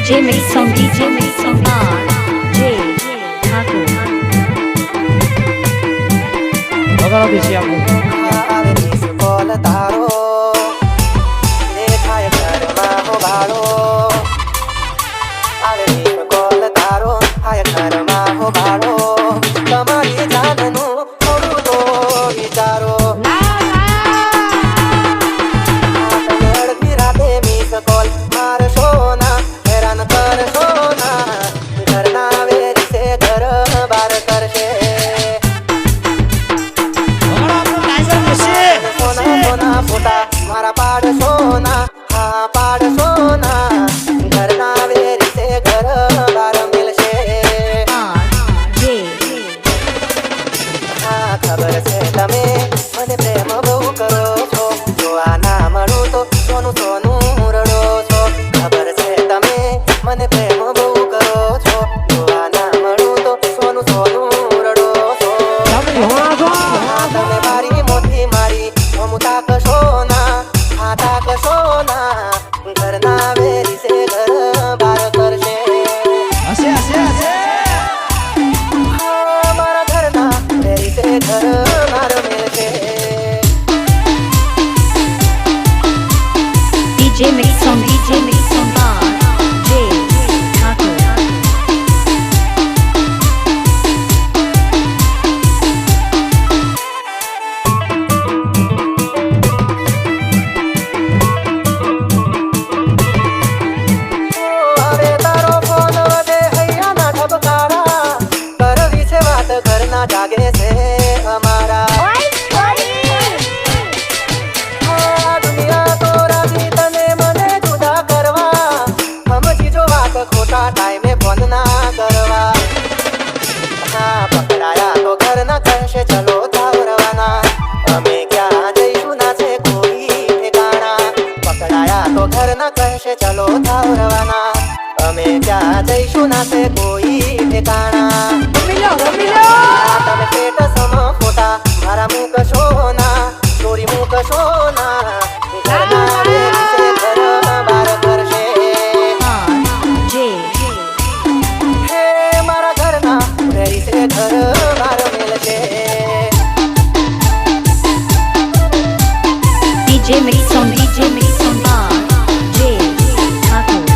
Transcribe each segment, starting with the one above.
DJ mix song J Thakur વગાડો દેશી આપણું આવે દેશ કોલ તારો દેખાય ઘરમાં હો ભાડો આવે દેશ કોલ તારો આય ઘરમાં હો ભાડો તમારી જાનનું થોડું તો વિચારો રાતે મિસ કોલ મારશો ના હેરાન કરશો ના ઘરના વેરી છે ઘર બાર કરશે ફોટા મારા પાડ સોના હા પાડ સોના ઘરના વેરી છે ઘર બાર મિલશે હા ખબર છે તમે મને પ્રેમ બહુ કરો છો જો આ ના મળું તો સોનું સોનું રડો છો ખબર છે તમે મને પ્રેમ બહુ કરો છો જો આ ના મળું તો સોનું સોનું રડો છો તમે મારી મોથી મારી તાક સોના હા તાક સોના ઘરના વેરી છે ઘર બાર કરશે મારા ઘરના વેરી છે ઘર બાર મિલશે DJ mix song J Thakur જાગે છે અમારા દુનિયા તો રાજી તને મને જુદા કરવા સમજી જો વાત ખોટા ટાઈમે ફોન ના કરવા હા પકડાયા તો ઘર ના કહેશે ચલો થાવ રવાના અમે ક્યાં જઈશું ના છે કોઈ ઠેકાણા પકડાયા તો ઘર ના કહેશે ચલો થાવ રવાના અમે ક્યાં જઈશું ના છે કોઈ ઠેકાણા તમે સ્ટેટસમાં ફોટા મારા મૂકશો ના સ્ટોરી મૂકશો ના ઘરના વેરી છે ઘર બાર કરશે હે મારા ઘરના વેરી છે ઘર બાર મિલશે DJ mix song J Thakur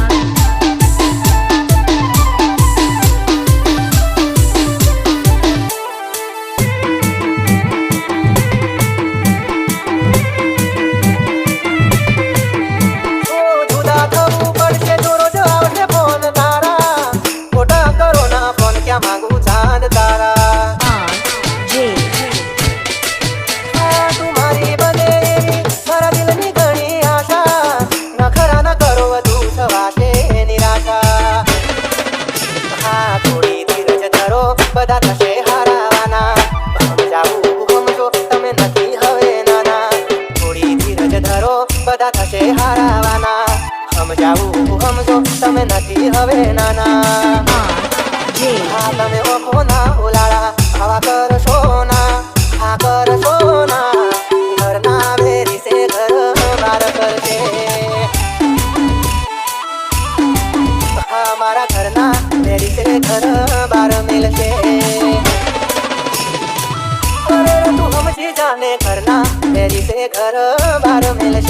બધા થશે હારાવાના સમજાવું સમજો તમે નથી હવે નાના થોડી ધીરજ ધરો બધા થશે હારાવાના સમજાવું સમજો તમે નથી હવે નાના હા તમે ઓખો ના ઉલાળા આવા કરશો ના આ કરશો ના ઘરના વેરી છે ઘર બાર કરશે મારા ઘરના વેરી છે ઘર બાર મિલશે તું સમજી જાને ઘરના વેરી છે ઘર બાર મિલશે